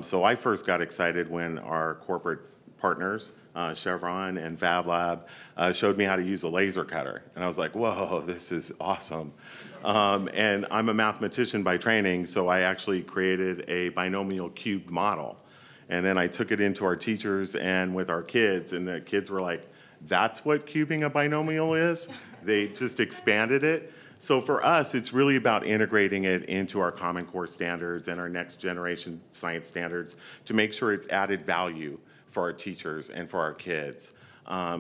So I first got excited when our corporate partners, Chevron and Fab Lab, showed me how to use a laser cutter. And I was like, whoa, this is awesome. And I'm a mathematician by training, so I actually created a binomial cubed model. And then I took it into our teachers and with our kids, and the kids were like, that's what cubing a binomial is? They just expanded it. So for us, it's really about integrating it into our Common Core standards and our next generation science standards to make sure it's added value for our teachers and for our kids.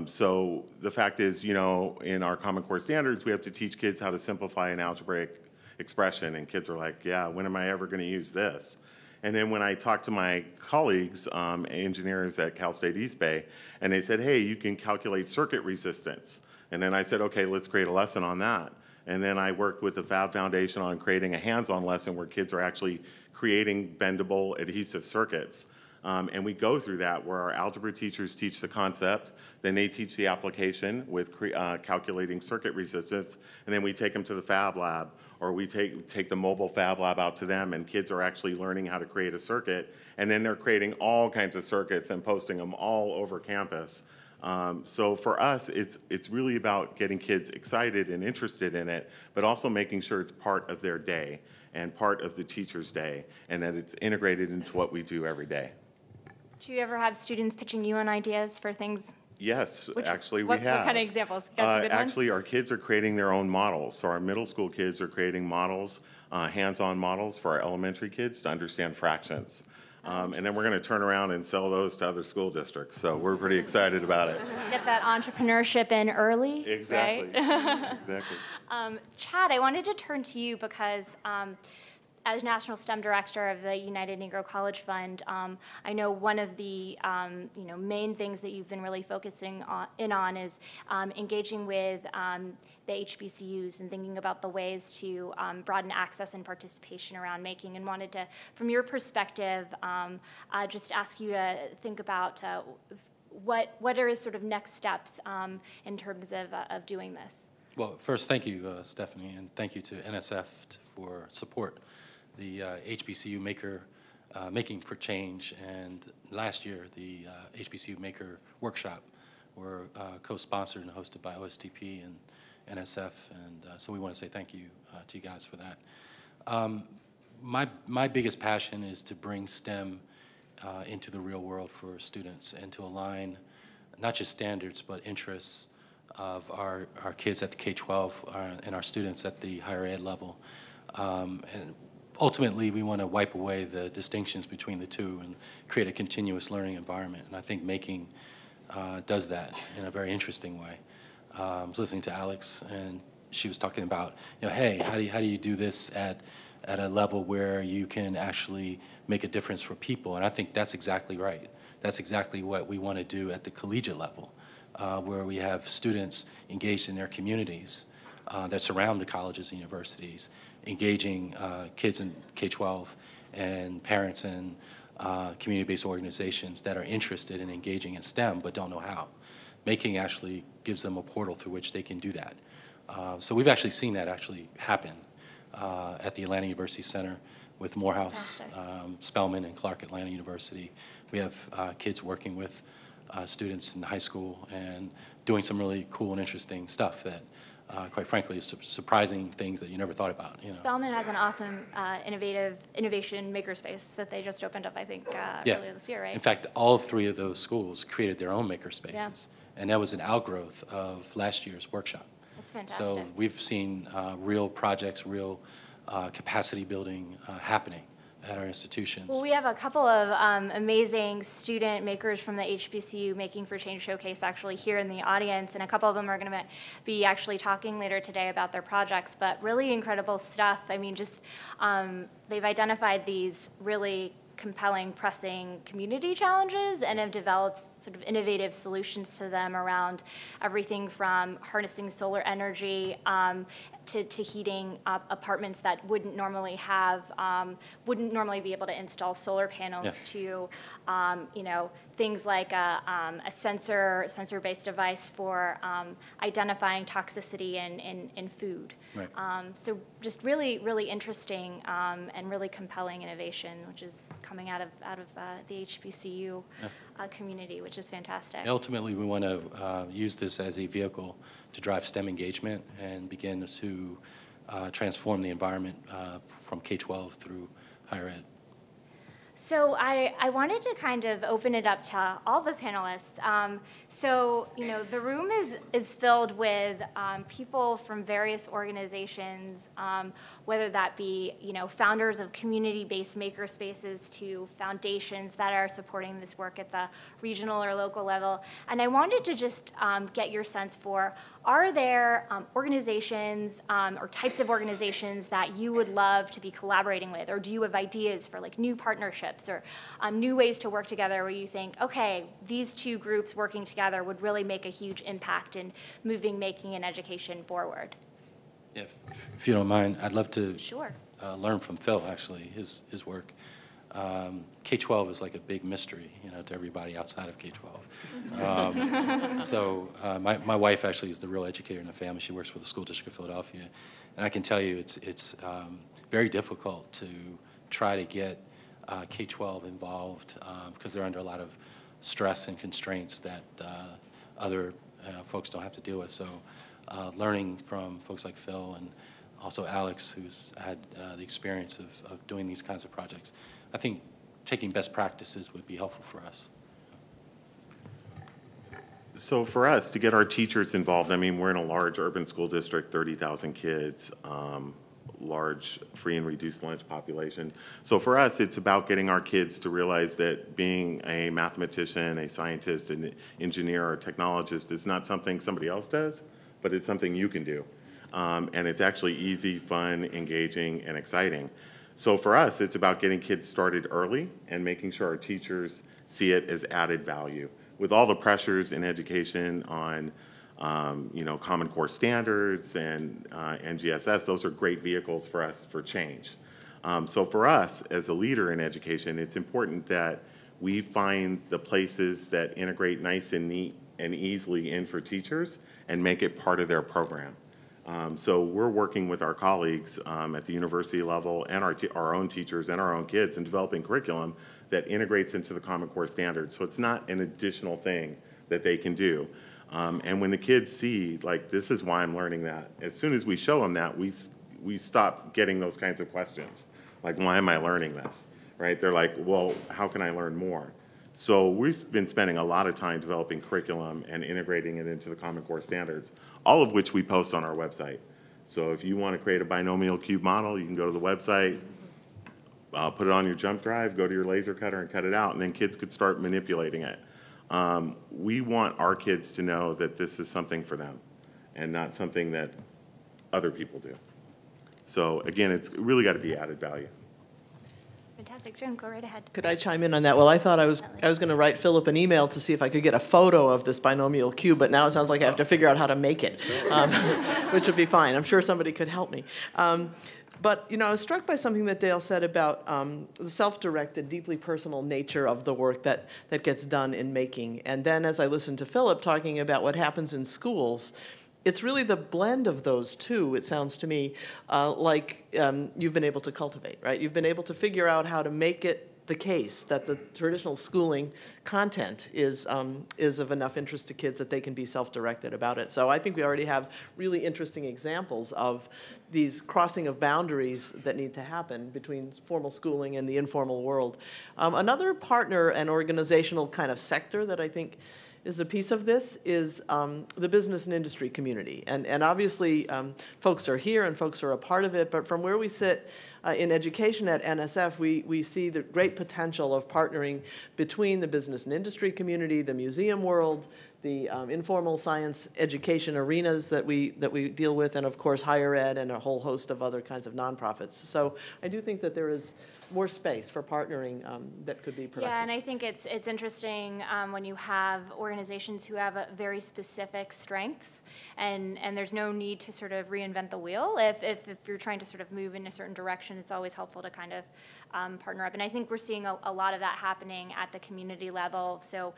So the fact is, in our Common Core standards, we have to teach kids how to simplify an algebraic expression, and kids are like, yeah, when am I ever going to use this? And then when I talked to my colleagues, engineers at Cal State East Bay, and they said, hey, you can calculate circuit resistance. And then I said, okay, let's create a lesson on that. And then I worked with the Fab Foundation on creating a hands-on lesson where kids are actually creating bendable adhesive circuits. And we go through that where our algebra teachers teach the concept, then they teach the application with calculating circuit resistance, and then we take them to the Fab Lab, or we take the mobile Fab Lab out to them, and kids are actually learning how to create a circuit, and then they're creating all kinds of circuits and posting them all over campus. So for us, it's really about getting kids excited and interested in it, but also making sure it's part of their day and part of the teacher's day, and that it's integrated into what we do every day. Do you ever have students pitching you on ideas for things? Yes, actually we have. What kind of examples? Got some good actually, our kids are creating their own models. So our middle school kids are creating models, hands-on models for our elementary kids to understand fractions. And then we're going to turn around and sell those to other school districts. So we're pretty excited about it. Get that entrepreneurship in early. Exactly. Right? Exactly. Chad, I wanted to turn to you because as National STEM Director of the United Negro College Fund, I know one of the main things that you've been really focusing on is engaging with the HBCUs and thinking about the ways to broaden access and participation around making, and wanted to, from your perspective, just ask you to think about what are sort of next steps in terms of doing this? Well, first, thank you, Stephanie, and thank you to NSF for support. The HBCU Making for Change, and last year, the HBCU Maker Workshop were co-sponsored and hosted by OSTP and NSF, and so we want to say thank you to you guys for that. My biggest passion is to bring STEM into the real world for students and to align not just standards but interests of our kids at the K-12 and our students at the higher ed level. And ultimately, we want to wipe away the distinctions between the two and create a continuous learning environment. And I think Making does that in a very interesting way. I was listening to Alex, and she was talking about, hey, how do you do this at a level where you can actually make a difference for people? And I think that's exactly right. That's exactly what we want to do at the collegiate level, where we have students engaged in their communities that surround the colleges and universities, engaging kids in K-12 and parents and community-based organizations that are interested in engaging in STEM but don't know how. Making actually gives them a portal through which they can do that. So we've actually seen that actually happen at the Atlanta University Center with Morehouse, Spelman, and Clark Atlanta University. We have kids working with students in high school and doing some really cool and interesting stuff that, quite frankly, is surprising things that you never thought about. Spelman has an awesome innovation makerspace that they just opened up, I think, earlier this year, right? In fact, all three of those schools created their own makerspaces, and that was an outgrowth of last year's workshop. That's fantastic. So we've seen real projects, real capacity building happening at our institutions. Well, we have a couple of amazing student makers from the HBCU Making for Change Showcase actually here in the audience, and a couple of them are going to be actually talking later today about their projects, but really incredible stuff. I mean, just they've identified these really compelling, pressing community challenges and have developed sort of innovative solutions to them around everything from harnessing solar energy to heating apartments that wouldn't normally be able to install solar panels to, things like a sensor-based device for identifying toxicity in food. Right. So just really, really interesting and really compelling innovation, which is coming out of the HBCU community, which is fantastic. Ultimately, we want to use this as a vehicle to drive STEM engagement and begin to transform the environment from K-12 through higher ed. So I wanted to kind of open it up to all the panelists. The room is filled with people from various organizations, whether that be founders of community-based makerspaces to foundations that are supporting this work at the regional or local level. And I wanted to just get your sense for, are there organizations or types of organizations that you would love to be collaborating with, or do you have ideas for like new partnerships or new ways to work together where you think, okay, these two groups working together would really make a huge impact in moving making and education forward? If you don't mind, I'd love to Sure. Learn from Phil, actually, his work. K-12 is like a big mystery, to everybody outside of K-12. My wife actually is the real educator in the family. She works for the School District of Philadelphia. And I can tell you it's very difficult to try to get K-12 involved because they're under a lot of stress and constraints that other folks don't have to deal with. So learning from folks like Phil and also Alex, who's had the experience of doing these kinds of projects, I think taking best practices would be helpful for us. So for us, to get our teachers involved, I mean, we're in a large urban school district, 30,000 kids, large free and reduced lunch population. So for us, it's about getting our kids to realize that being a mathematician, a scientist, an engineer, or a technologist is not something somebody else does, but it's something you can do. And it's actually easy, fun, engaging, and exciting. So for us, it's about getting kids started early and making sure our teachers see it as added value. With all the pressures in education on Common Core standards and NGSS, those are great vehicles for us for change. So for us, as a leader in education, it's important that we find the places that integrate nice and neat and easily in for teachers and make it part of their program. So we're working with our colleagues at the university level and our own teachers and our own kids in developing curriculum that integrates into the Common Core standards. So it's not an additional thing that they can do. And when the kids see, like, this is why I'm learning that, as soon as we show them that, we stop getting those kinds of questions. Like, why am I learning this, right? They're like, well, how can I learn more? So we've been spending a lot of time developing curriculum and integrating it into the Common Core standards, all of which we post on our website. So if you want to create a binomial cube model, you can go to the website, put it on your jump drive, go to your laser cutter and cut it out, and then kids could start manipulating it. We want our kids to know that this is something for them and not something that other people do. So again, it's really got to be added value. Fantastic. Jim, go right ahead. Could I chime in on that? Well, I thought I was going to write Philip an email to see if I could get a photo of this binomial cube, but now it sounds like I have to figure out how to make it, which would be fine. I'm sure somebody could help me. But, you know, I was struck by something that Dale said about the self-directed, deeply personal nature of the work that gets done in making. And then as I listened to Philip talking about what happens in schools, it's really the blend of those two, it sounds to me, like you've been able to cultivate, right? You've been able to figure out how to make it the case that the traditional schooling content is of enough interest to kids that they can be self-directed about it. So I think we already have really interesting examples of these crossing of boundaries that need to happen between formal schooling and the informal world. Another partner and organizational kind of sector that I think is a piece of this is the business and industry community. And obviously, folks are here and folks are a part of it, but from where we sit in education at NSF, we see the great potential of partnering between the business and industry community, the museum world, the informal science education arenas that we deal with, and of course higher ed and a whole host of other kinds of nonprofits. So I do think that there is more space for partnering that could be productive. Yeah, and I think it's interesting when you have organizations who have very specific strengths, and there's no need to sort of reinvent the wheel. If you're trying to sort of move in a certain direction, it's always helpful to kind of partner up. And I think we're seeing a lot of that happening at the community level. So,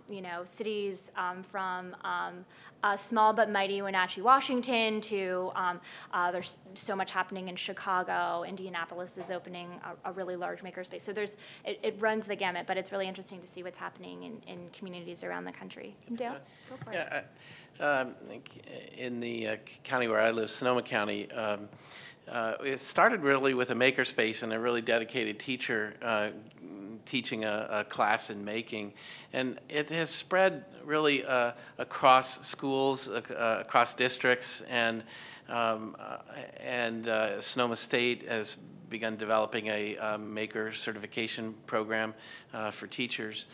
you know, cities from small but mighty Wenatchee, Washington, to there's so much happening in Chicago. Indianapolis is opening a really large makerspace. So it runs the gamut, but it's really interesting to see what's happening in communities around the country. Dale, go for it. In the county where I live, Sonoma County, it started really with a makerspace and a really dedicated teacher teaching a class in making, and it has spread really across schools, across districts, and Sonoma State has begun developing a maker certification program for teachers.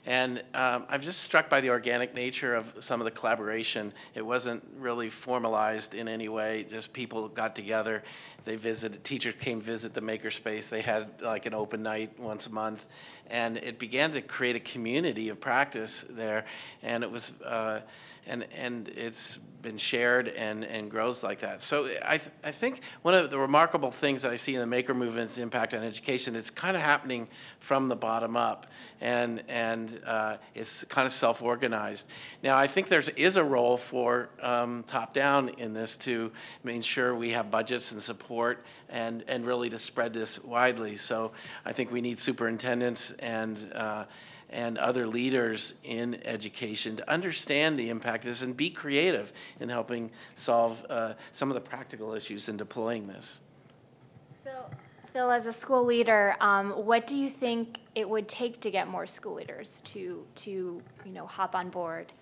And I'm just struck by the organic nature of some of the collaboration. It wasn't really formalized in any way, just people got together. They visited, teachers came visit the makerspace. They had like an open night once a month. And it began to create a community of practice there. And it was, and it's been shared and grows like that. So I think one of the remarkable things that I see in the maker movement's impact on education, it's kind of happening from the bottom up, and it's kind of self-organized. Now I think there is a role for top-down in this to make sure we have budgets and support and really to spread this widely. So I think we need superintendents and other leaders in education to understand the impact of this and be creative in helping solve some of the practical issues in deploying this. Phil, as a school leader, what do you think it would take to get more school leaders to hop on board?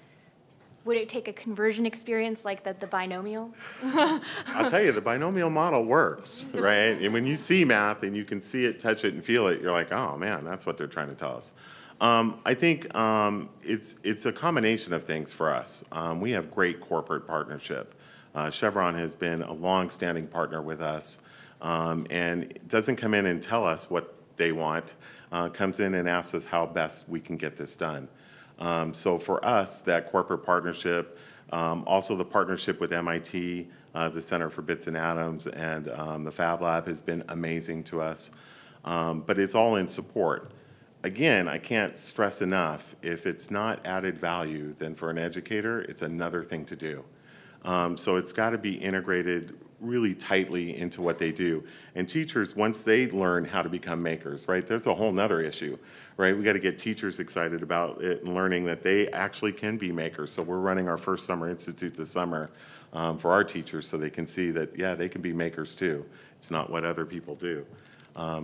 Would it take a conversion experience like the binomial? I'll tell you, the binomial model works, right? And when you see math and you can see it, touch it, and feel it, you're like, oh man, that's what they're trying to tell us. I think it's a combination of things for us. We have great corporate partnership. Chevron has been a long-standing partner with us, and doesn't come in and tell us what they want, comes in and asks us how best we can get this done. So for us, that corporate partnership, also the partnership with MIT, the Center for Bits and Atoms, and the Fab Lab has been amazing to us. But it's all in support. again, I can't stress enough, if it's not added value, then for an educator, it's another thing to do. So it's got to be integrated really tightly into what they do. And teachers, once they learn how to become makers, right, there's a whole nother issue, right? We got to get teachers excited about it and learning that they actually can be makers. So we're running our first summer institute this summer for our teachers so they can see that, yeah, they can be makers too. It's not what other people do.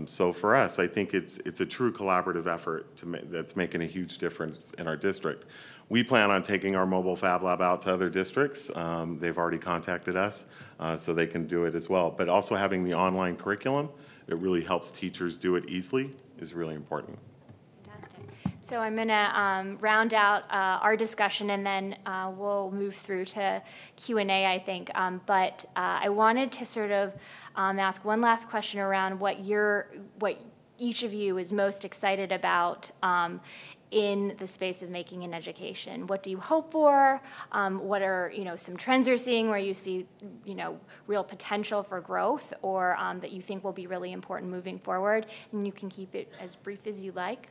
So for us, I think it's a true collaborative effort that's making a huge difference in our district. We plan on taking our mobile Fab Lab out to other districts. They've already contacted us, so they can do it as well. But also having the online curriculum that really helps teachers do it easily is really important. So I'm going to round out our discussion, and then we'll move through to Q&A, I think. But I wanted to sort of ask one last question around what each of you is most excited about in the space of making an education. What do you hope for? What are some trends you're seeing where you see real potential for growth, or that you think will be really important moving forward? And you can keep it as brief as you like.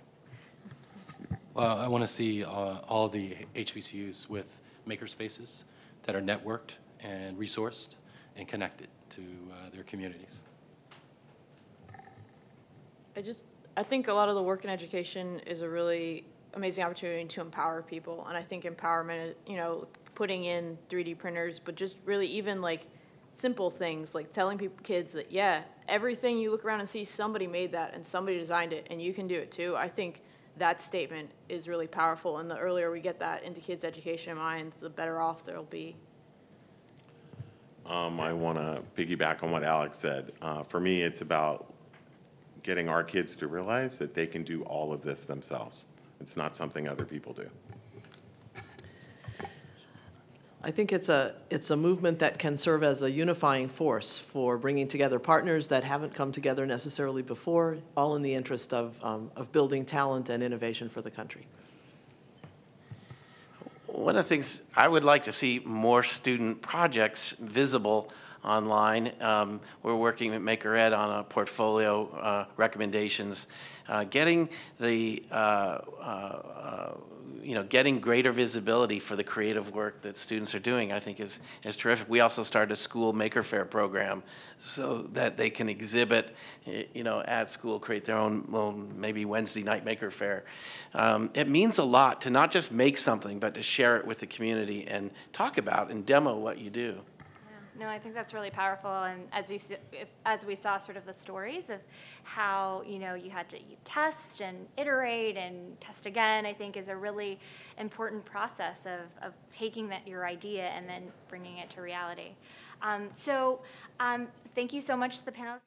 Well, I want to see all the HBCUs with maker spaces that are networked and resourced and connected to their communities. I think a lot of the work in education is a really amazing opportunity to empower people, and I think empowerment is, putting in 3D printers, but just really even like simple things like telling kids that, yeah, everything you look around and see, somebody made that and somebody designed it, and you can do it too. I think that statement is really powerful, and the earlier we get that into kids' education minds, the better off they'll be. I want to piggyback on what Alex said. For me, it's about getting our kids to realize that they can do all of this themselves. It's not something other people do. I think it's a movement that can serve as a unifying force for bringing together partners that haven't come together necessarily before, all in the interest of building talent and innovation for the country. One of the things I would like to see more student projects visible online. We're working with Maker Ed on a portfolio recommendations. Getting the getting greater visibility for the creative work that students are doing, I think is terrific. We also started a school maker fair program so that they can exhibit, at school, create their own little maybe Wednesday night maker fair. It means a lot to not just make something, but to share it with the community and talk about and demo what you do. No, I think that's really powerful, and as we saw sort of the stories of how you had to test and iterate and test again, I think is a really important process of taking your idea and then bringing it to reality. So thank you so much to the panelists.